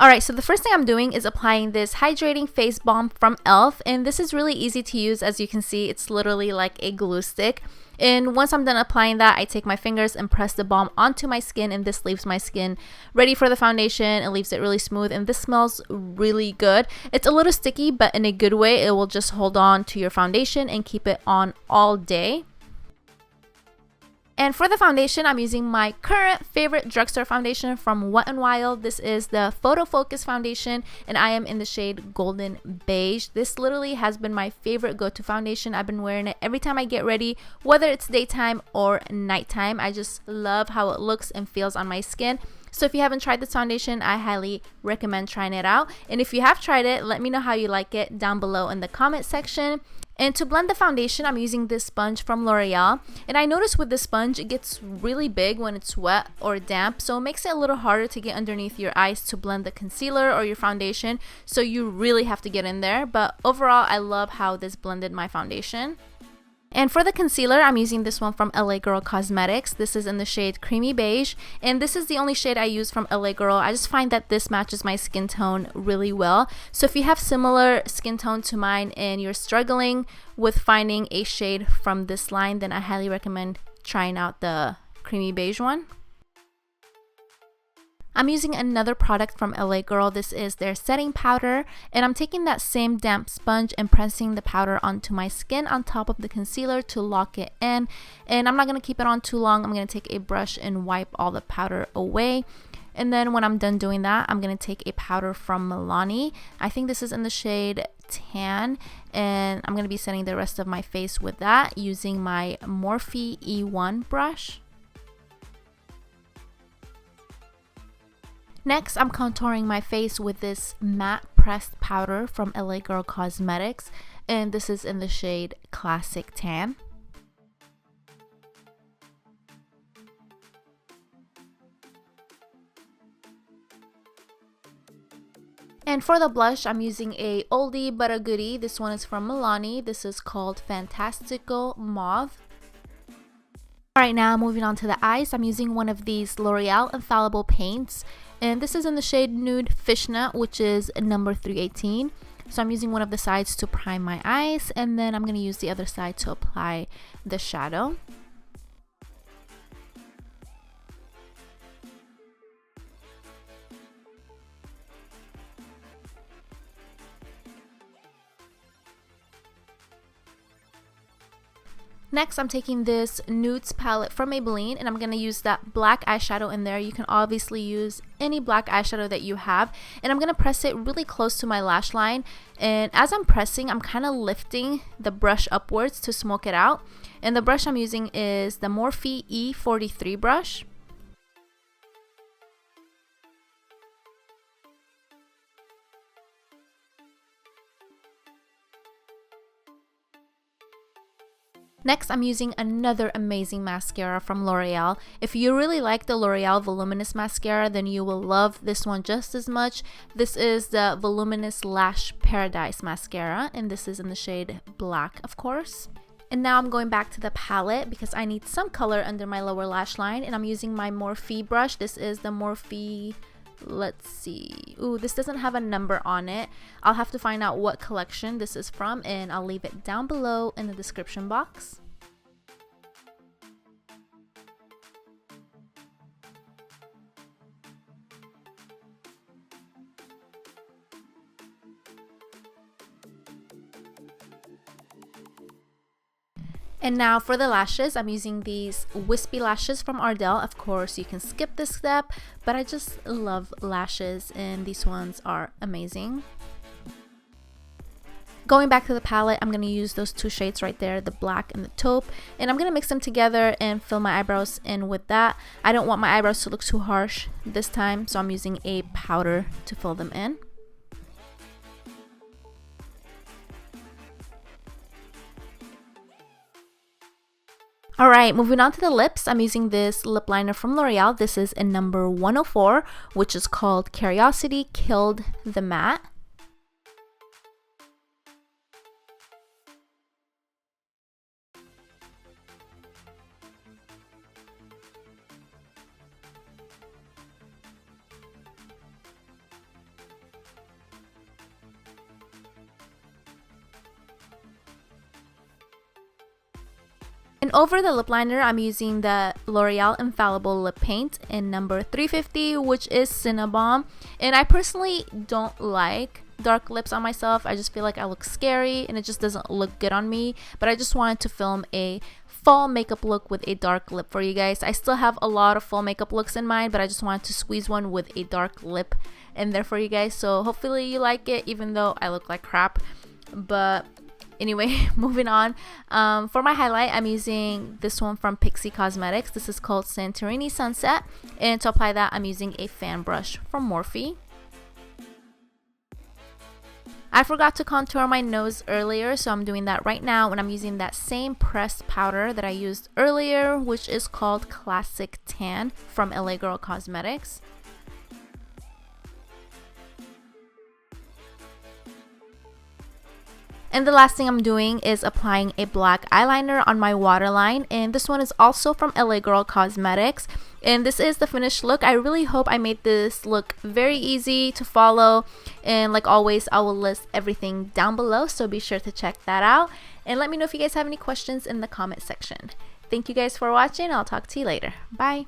Alright, so the first thing I'm doing is applying this hydrating face balm from e.l.f. and this is really easy to use. As you can see, it's literally like a glue stick. And once I'm done applying that, I take my fingers and press the balm onto my skin, and this leaves my skin ready for the foundation. It leaves it really smooth, and this smells really good. It's a little sticky, but in a good way. It will just hold on to your foundation and keep it on all day. And for the foundation, I'm using my current favorite drugstore foundation from Wet n Wild. This is the Photo Focus foundation, and I am in the shade Golden Beige. This literally has been my favorite go-to foundation. I've been wearing it every time I get ready, whether it's daytime or nighttime. I just love how it looks and feels on my skin. So if you haven't tried this foundation, I highly recommend trying it out. And if you have tried it, let me know how you like it down below in the comment section. And to blend the foundation, I'm using this sponge from L'Oreal. And I noticed with this sponge, it gets really big when it's wet or damp. So it makes it a little harder to get underneath your eyes to blend the concealer or your foundation. So you really have to get in there. But overall, I love how this blended my foundation. And for the concealer, I'm using this one from LA Girl Cosmetics. This is in the shade Creamy Beige. And this is the only shade I use from LA Girl. I just find that this matches my skin tone really well. So if you have similar skin tone to mine and you're struggling with finding a shade from this line, then I highly recommend trying out the Creamy Beige one. I'm using another product from LA Girl. This is their setting powder, and I'm taking that same damp sponge and pressing the powder onto my skin on top of the concealer to lock it in. And I'm not going to keep it on too long. I'm going to take a brush and wipe all the powder away. And then when I'm done doing that, I'm going to take a powder from Milani. I think this is in the shade Tan, and I'm going to be setting the rest of my face with that using my Morphe E1 brush. Next, I'm contouring my face with this matte pressed powder from LA Girl Cosmetics, and this is in the shade Classic Tan. And for the blush, I'm using a oldie but a goodie. This one is from Milani. This is called Fantastico Mauve. Alright, now moving on to the eyes, I'm using one of these L'Oreal Infallible paints, and this is in the shade Nude Fishnet, which is number 318. So I'm using one of the sides to prime my eyes, and then I'm going to use the other side to apply the shadow. Next, I'm taking this Nudes palette from Maybelline, and I'm going to use that black eyeshadow in there. You can obviously use any black eyeshadow that you have, and I'm going to press it really close to my lash line. And as I'm pressing, I'm kind of lifting the brush upwards to smoke it out. And the brush I'm using is the Morphe E43 brush. Next, I'm using another amazing mascara from L'Oreal. If you really like the L'Oreal Voluminous mascara, then you will love this one just as much. This is the Voluminous Lash Paradise mascara, and this is in the shade Black, of course. And now I'm going back to the palette because I need some color under my lower lash line, and I'm using my Morphe brush. This is the Morphe, let's see, ooh, this doesn't have a number on it. I'll have to find out what collection this is from, and I'll leave it down below in the description box. And now for the lashes, I'm using these wispy lashes from Ardell. Of course, you can skip this step, but I just love lashes, and these ones are amazing. Going back to the palette, I'm going to use those two shades right there, the black and the taupe, and I'm going to mix them together and fill my eyebrows in with that. I don't want my eyebrows to look too harsh this time, so I'm using a powder to fill them in. Alright, moving on to the lips, I'm using this lip liner from L'Oreal. This is in number 104, which is called Curiosity Killed the Matte. And over the lip liner, I'm using the L'Oreal Infallible Lip Paint in number 350, which is Cinna Balm. And I personally don't like dark lips on myself. I just feel like I look scary and it just doesn't look good on me. But I just wanted to film a fall makeup look with a dark lip for you guys. I still have a lot of fall makeup looks in mind, but I just wanted to squeeze one with a dark lip in there for you guys. So hopefully you like it, even though I look like crap. But anyway, moving on. For my highlight, I'm using this one from Pixi Cosmetics. This is called Santorini Sunset. And to apply that, I'm using a fan brush from Morphe. I forgot to contour my nose earlier, so I'm doing that right now, and I'm using that same pressed powder that I used earlier, which is called Classic Tan from LA Girl Cosmetics. And the last thing I'm doing is applying a black eyeliner on my waterline, and this one is also from LA Girl Cosmetics. And this is the finished look. I really hope I made this look very easy to follow, and like always, I will list everything down below, so be sure to check that out. And let me know if you guys have any questions in the comment section. Thank you guys for watching. I'll talk to you later. Bye.